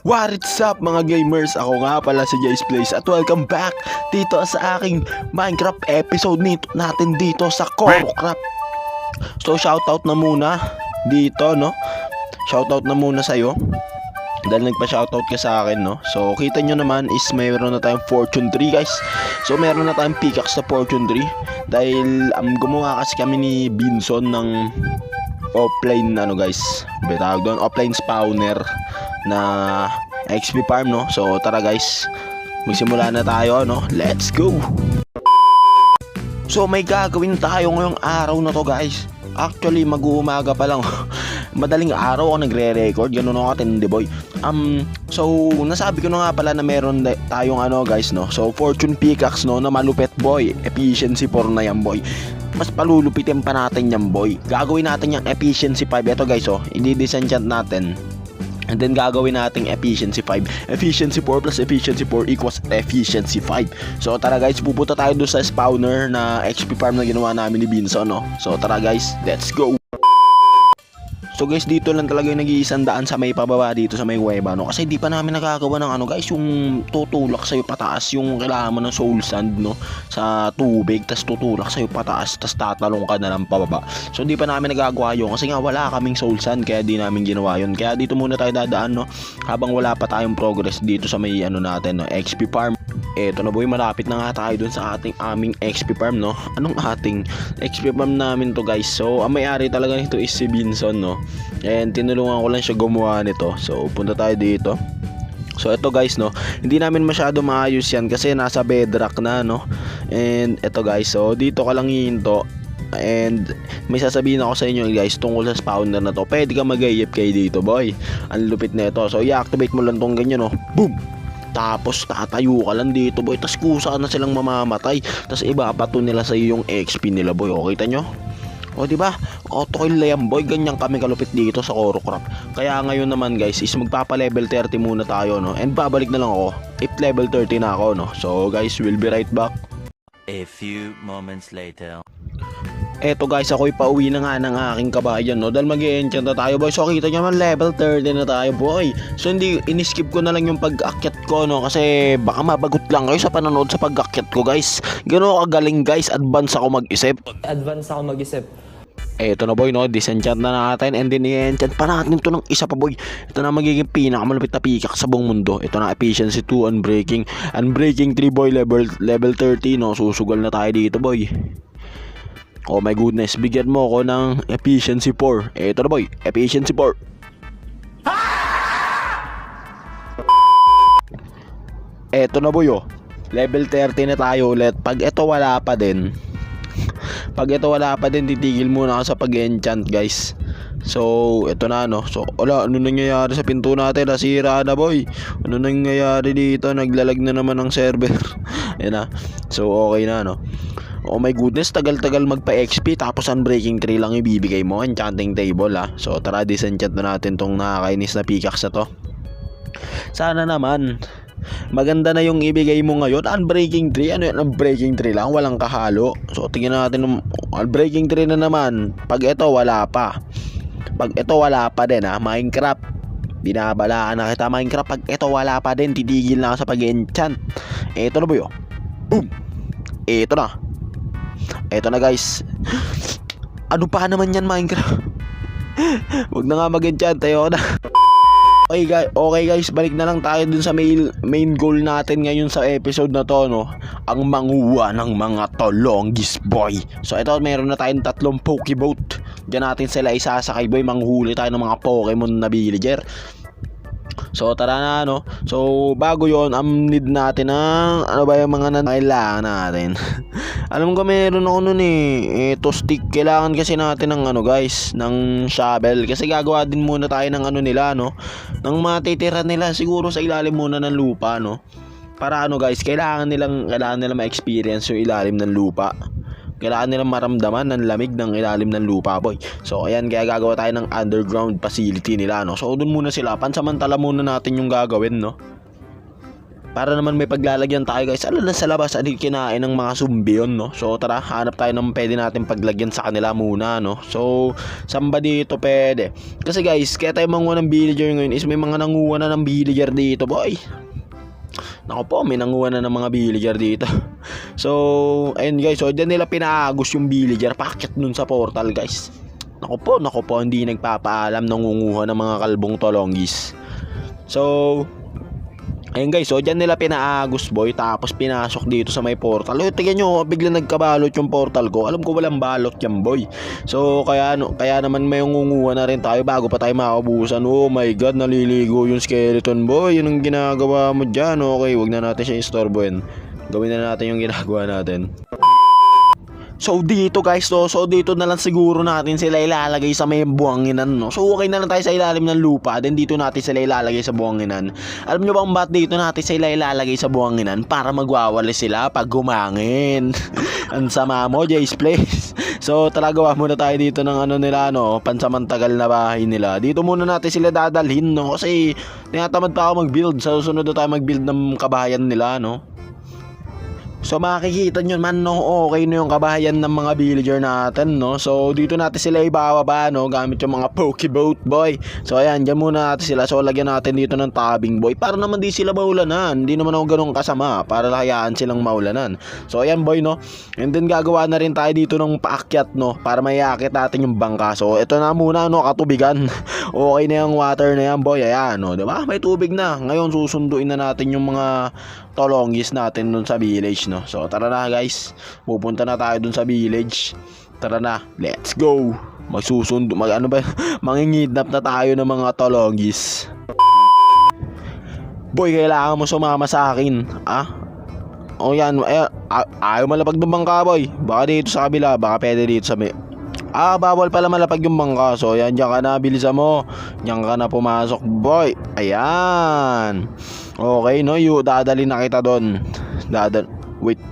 What's up mga gamers? Ako nga pala si Jace Plays at welcome back dito sa aking Minecraft episode natin dito sa Korocraft. So shoutout na muna dito, no? Shoutout na muna sa'yo dahil nagpa-shoutout ka sa akin, no? So kita nyo naman is mayroon na tayong Fortune 3, guys. So meron na tayong pickaxe sa Fortune 3 dahil gumawa kasi kami ni Binson ng offline guys, betawag doon, offline spawner na XP farm, no? So tara guys, magsimula na tayo, no? Let's go. So may gagawin tayo ngayong araw na to, guys. Actually mag-uumaga pa lang. Madaling araw ako nagre-record, ganun ako katindi, boy. So nasabi ko na nga pala na meron tayong guys, no? So fortune pickaxe, no, na malupet, boy. Efficiency 4 na yan, boy. Mas palulupitin pa natin yan, boy. Gagawin natin yung efficiency 5. Ito guys, oh, i-disenchant natin. And then gagawin nating efficiency 5. Efficiency 4 plus efficiency 4 equals efficiency 5. So tara guys, pupunta tayo doon sa spawner na XP farm na ginawa namin ni Binson, no? So tara guys, let's go. So guys, dito lang talaga yung nag-iisang daan sa may pababa dito sa may kuweba, no? Kasi di pa namin nagagawa ng guys, yung tutulak sa'yo pataas, yung kailangan mo ng soul sand, no? Sa tubig, tas tutulak sa'yo pataas, tas tatalong ka na lang pababa. So di pa namin nagagawa yun kasi nga wala kaming soul sand, kaya di namin ginawa yun. Kaya dito muna tayo dadaan, no? Habang wala pa tayong progress dito sa may natin, no? XP farm. Eto na boy, malapit na nga tayo dun sa aming XP farm, no? Anong ating XP farm namin to, guys? So ang may-ari talaga nito is si Binson, no? And tinulungan ko lang siya gumawa nito. So punta tayo dito. So ito guys, no, hindi namin masyado maayos yan kasi nasa bedrock na, no? And ito guys, so dito ka lang hihinto. And may sasabihin ako sa inyo guys tungkol sa spawner na to. Pwede ka mag-AFK dito, boy. Ang lupit na ito. So i-activate mo lang tong ganyan, no? Boom! Tapos tatayo ka lang dito, boy. Tapos kusa na silang mamamatay. Tapos ibabato nila sa iyo yung XP nila, boy. O, kita nyo? O diba? Auto kill yan, boy. Ganyan kami kalupit dito sa Korocraft. Kaya ngayon naman guys is magpapa level 30 muna tayo, no? And babalik na lang ako if level 30 na ako, no? So guys, we'll be right back. A few moments later. Eto guys, ako'y pauwi na nga ng aking kabayan, no? Dahil mag-e-enchant na tayo, boy. So kita nyo man, level 30 na tayo, boy. So hindi, iniskip ko na lang yung pag-akyat ko, no? Kasi baka mabagot lang kayo sa panonood sa pag-akyat ko, guys. Gano'n kagaling, guys. Advance ako mag-isip. Eto na boy, no, disenchant na natin and then i-enchant pa natin ito ng isa pa, boy. Ito na magiging pinakamalupit na pickaxe sa buong mundo. Ito na efficiency 2, unbreaking 3, boy, level 30, no. Susugal na tayo dito, boy. Oh my goodness, bigyan mo ako ng efficiency 4. Eto na boy, efficiency 4. Eto na boy, oh, level 30 na tayo ulit. Pag ito wala pa din titigil muna ako sa pag-enchant, guys. So ito na, no. So wala, ano nangyayari sa pinto natin? Nasira na, boy. Ano nangyayari dito? Naglalag na naman ang server. Ayan na. So okay na, no. Oh my goodness, tagal-tagal magpa-XP tapos unbreaking 3 lang ibibigay mo. Enchanting table, ha. So tara, disenchant na natin tong nakakainis na pickaxe na to. Sana naman maganda na yung ibigay mo ngayon. Unbreaking 3, ano yan? Unbreaking 3 lang, walang kahalo. So tingnan natin, unbreaking 3 na naman. Pag ito wala pa din, ha. Minecraft, binabalaan na kita, Minecraft. Pag ito wala pa din, titigil na ako sa pag-enchant. Ito na boy, oh. Boom! Ito na guys. Ano pa naman yan, Minecraft? Wag na nga mag-enchant, tayo na. Okay guys, balik na lang tayo dun sa main goal natin ngayon sa episode na to, no? Ang manguha ng mga tolonggis, boy. So ito, meron na tayong 3 pokeboat. Diyan natin sila isasakay, boy. Manghuli tayo ng mga Pokemon na villager. So tara na, no. So bago yon, need natin ng ano ba yung mga kailangan natin. Alam ko meron ako nun ito stick. Kailangan kasi natin ng guys, ng shovel. Kasi gagawa din muna tayo ng nila, no. Ng matitira nila siguro sa ilalim muna ng lupa, no. Para guys, kailangan nilang ma-experience yung ilalim ng lupa. Kailangan nilang maramdaman ng lamig ng ilalim ng lupa, boy. So ayan, kaya gagawa tayo ng underground facility nila, no. So doon muna sila, pansamantala muna natin yung gagawin, no. para naman may paglalagyan tayo guys. Alam na sa labas, kinain ng mga zombie yun, no? So tara, hanap tayo ng pwede natin paglagyan sa kanila muna, no? So, saan ba dito pwede? Kasi guys, kaya tayo manguha ng villager ngayon is may mga nanguha na ng villager dito, boy. Nako po, may nanguha na ng mga villager dito. So, ayun guys, so dyan nila pinaagos yung villager, packet nun sa portal guys. Nako po, hindi nagpapaalam, nangunguha ng mga kalbong tolonggis. So, ayun guys, so dyan nila pinaagos boy, tapos pinasok dito sa may portal. Tignan nyo, bigla nagkabalot yung portal ko. Alam ko walang balot yan boy. So kaya naman may ngunguha na rin tayo bago pa tayo makabusan. Oh my god, naliligo yung skeleton boy. Yun ang ginagawa mo dyan. Okay, wag na natin siya istorbohin. Gawin na natin yung ginagawa natin. So dito guys, so dito na lang siguro natin sila ilalagay sa may buwanginan, no? So okay na lang tayo sa ilalim ng lupa, then dito natin sila ilalagay sa buwanginan. Alam nyo bang ba't dito natin sila ilalagay sa buwanginan? Para magwawali sila pag gumangin. Ang sama mo, Jay's Place. So tara, gawa muna tayo dito ng nila, no? Pansamantagal na bahay nila. Dito muna natin sila dadalhin, no? Kasi tinatamad pa ako mag-build. Sa susunod na tayo mag-build ng kabahayan nila, no? So makikita nyo man, no, okay na yung kabahayan ng mga villager natin, no. So dito natin sila ibababa, no, gamit yung mga pokeboat boy. So ayan, dyan muna natin sila. So lagyan natin dito ng tabing boy, para naman di sila maulanan. Hindi naman ako ganun kasama, para hayaan silang maulanan. So ayan boy, no. And then gagawa na rin tayo dito ng paakyat, no, para mayakit natin yung bangka. So ito na muna, no, katubigan. Okay na yung water na yan boy, ayan, no, diba? May tubig na. Ngayon susunduin na natin yung mga tolonggis natin dun sa village, no. So tara na guys, pupunta na tayo dun sa village. Tara na, let's go. Mangingidnap na tayo ng mga tolonggis. Boy, kailangan mo sumama sa akin, ah? O yan, ayaw malapag ng bangka boy. Baka dito sa kabila, baka pwede dito sa may... bawal pala malapag yung bangka. So yan, dyan ka na, bilisan mo. Dyan ka na pumasok boy. Ayan. Okay, no, dadali na kita doon. Wait.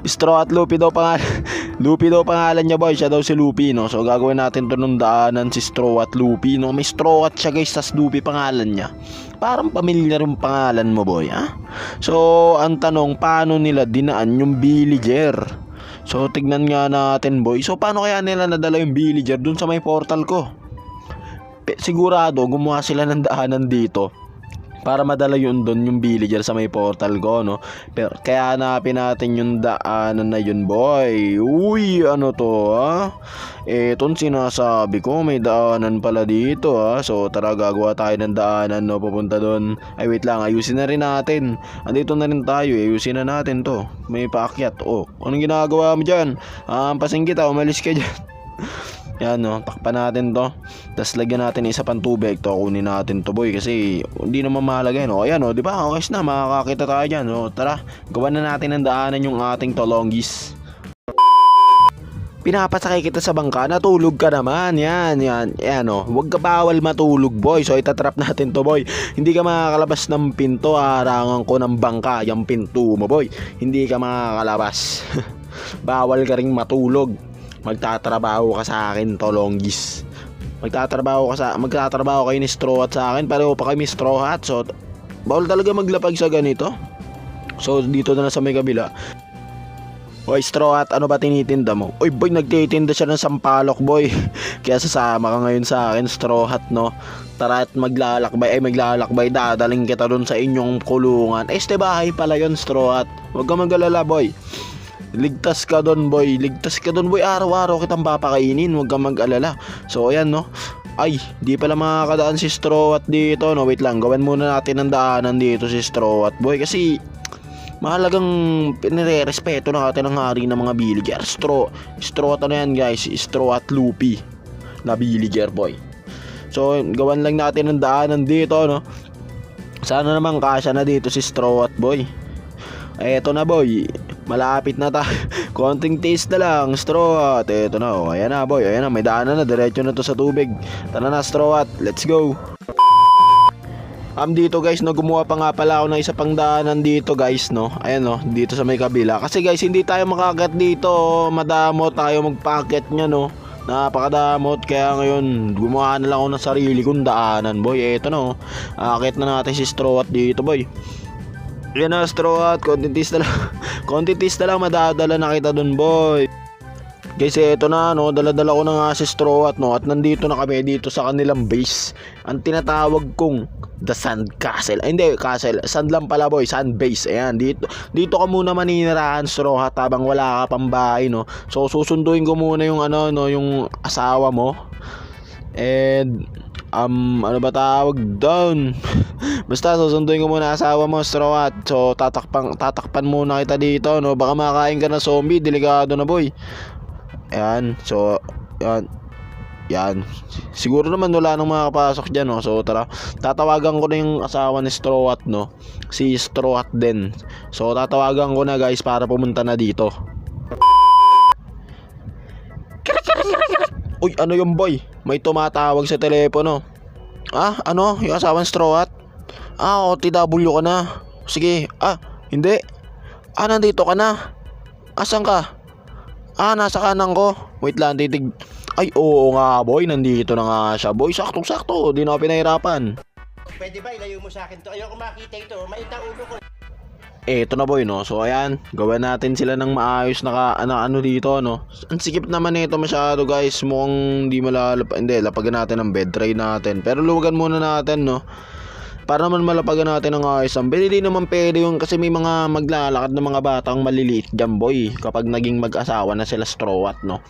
Straw at Luffy daw pangalan. Luffy daw pangalan niya boy. Siya daw si Luffy, no. So gagawin natin to ng daanan si Straw at Luffy, no. May Straw at siya guys, tas Luffy pangalan niya. Parang pamilyar yung pangalan mo boy, ha. So ang tanong, paano nila dinaan yung villager? So tignan nga natin boy. So paano kaya nila nadala yung villager dun sa may portal ko? Sigurado gumawa sila ng daanan dito para madala yun doon yung villager sa may portal ko, no. Pero kaya hanapin natin yung daanan na yun boy. Uy, ano to, ha? Etong sinasabi ko, may daanan pala dito, ha. So tara, gagawa tayo ng daanan, no, papunta doon. Ay wait lang, ayusin na rin natin. Andito na rin tayo, ayusin na natin to. May paakyat. Oh, anong ginagawa mo dyan? Pasing kita, umalis ka dyan. Yan, no, takpan natin to. Tapos lagyan natin isa pang tubig to. Kunin natin to boy, kasi hindi naman mahalaga yun. O ayan, o, diba? Okay na, makakakita tayo dyan. O tara, gawan na natin ng daanan yung ating tolonggis. Pinapasakay kita sa bangka, natulog ka naman. Yan, o. Huwag ka bawal matulog boy. So itatrap natin to boy. Hindi ka makakalabas ng pinto, harangan ko ng bangka yung pinto mo boy. Hindi ka makakalabas. Bawal ka ring matulog. Magtatrabaho ka sa akin, tolonggis. Magtatrabaho kayo ni Straw Hat sa akin. Pareho pa kami Straw Hat. So bawal talaga maglapag sa ganito. So dito na sa may kabila. Oy Straw Hat, ano ba tinitinda mo? Oy boy, nagtitinda siya ng sampalok boy. Kaya sasama ka ngayon sa akin, Straw Hat, no. Tara at maglalakbay, dadaling kita doon sa inyong kulungan. Este bahay pala yon, Straw Hat. Huwag ka mag-alala boy. Ligtas ka doon boy, araw-araw kitang papakainin, huwag kang mag-alala. So ayan, no. Ay, di pala makakadaan si Straw Hat dito, no. Wait lang, gawin muna natin ang daanan dito si Straw Hat boy, kasi mahalagang pinire-respeto natin ang hari ng mga villager. Straw Hat ano yan guys, Straw Hat Luffy na villager boy. So gawan lang natin ang daanan dito, no. Sana naman kasya na dito si Straw Hat boy. Eto na boy, malapit na tayo. Konting taste na lang, Straw Hat. Eto na, oh. Ayan na boy, ayan na, may daanan na, diretso na to sa tubig. Tara na Straw Hat, let's go. Dito guys, no, gumawa pa nga pala ako ng isa pang daanan dito guys, no. Ayan, no, dito sa may kabila. Kasi guys, hindi tayo makakat dito, madamo tayo magpaket nya, no. Napakadamot, kaya ngayon gumawa na lang ako ng sarili kong daanan boy. Eto, no, akit na natin si Straw Hat dito boy. Yan na, straw hat. Contentista lang. Contentista lang madadala na kita dun, boy. Guys, eto na, no, dala-dala ko na nga si straw hat, no, at nandito na kami dito sa kanilang base. Ang tinatawag kong The Sand Castle. Ay, hindi, castle. Sand lang pala, boy. Sand base. Ayan, dito ka muna maninirahan, straw hat, habang wala ka pang bahay, no. So, susunduin ko muna yung ano, no, yung asawa mo. And ano ba tawag doon? Basta susunduin ko muna asawa mo, straw hat. So, tatakpan muna kita dito, no. Baka makain ka na zombie, delikado na, boy. Ayan, so, yan. Siguro naman wala nang makapasok dyan, no? So, tara, tatawagan ko na yung asawa ni straw hat, no? Si straw hat din. So, tatawagan ko na, guys, para pumunta na dito. Uy, ano yung boy? May tumatawag sa telepono. Ah, ano? Yung asawa ni straw hat? Ah, OTW ka na. Sige, hindi. Nandito ka na. Asan ka? Nasa kanan ko. Wait lang, titig. Ay, oo nga, boy. Nandito na nga siya, boy. Saktong-sakto. Di na ako pinahirapan. Pwede ba ilayo mo sa akin to? Ayoko makita ito. Maita ulo ko. Ito na, boy, no? So, ayan. Gawin natin sila ng maayos na ano dito, no? Ang sikip naman nito masyado, guys. Mukhang di Hindi, lapagan natin ang bed tray natin. Pero luwagan muna natin, no? Para naman malapagan natin ang ayos. Ang hindi naman pwede yung kasi may mga maglalakad na mga batang maliliit dyan, boy. Kapag naging mag-asawa na sila straw hat, no?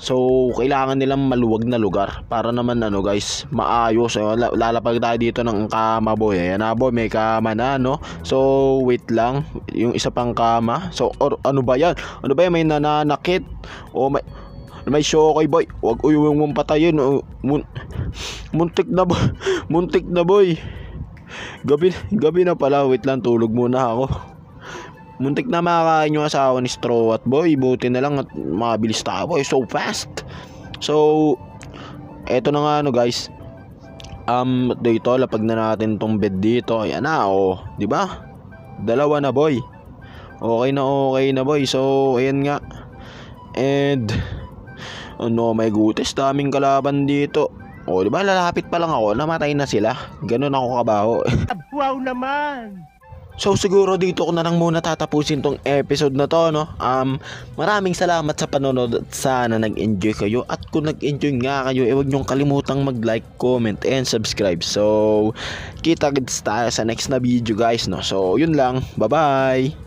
So, kailangan nilang maluwag na lugar para naman guys, maayos. Lalapag tayo dito ng kama, boy. Ayan na, boy, may kama na, no? So, wait lang. Yung isa pang kama. So, ano ba yan? Ano ba yan? May nananakit? O may shokoy, boy. Huwag uyuwing mong patayin. Muntik na, boy. Muntik na, boy. Gabi na pala. Wait lang, tulog muna ako. Muntik na makakain yung asawa ni straw hat, boy. Buti na lang at mabilis tayo, boy. So fast. So, eto na nga, guys. Dito, lapag na natin tong bed dito. Ayan na, di ba? Dalawa na, boy. Okay na, boy. So, ayan nga. And, may gutis. Daming kalaban dito. Di ba? Lalapit pa lang ako. Namatay na sila. Ganun ako kabaho. Wow naman! So siguro dito ko na lang muna tatapusin tong episode na to, no? Maraming salamat sa panonood at sana nag-enjoy kayo. At kung nag-enjoy nga kayo, huwag niyong kalimutang mag-like, comment, and subscribe. So, kita-kits tayo sa next na video, guys, no? So, yun lang. Bye-bye!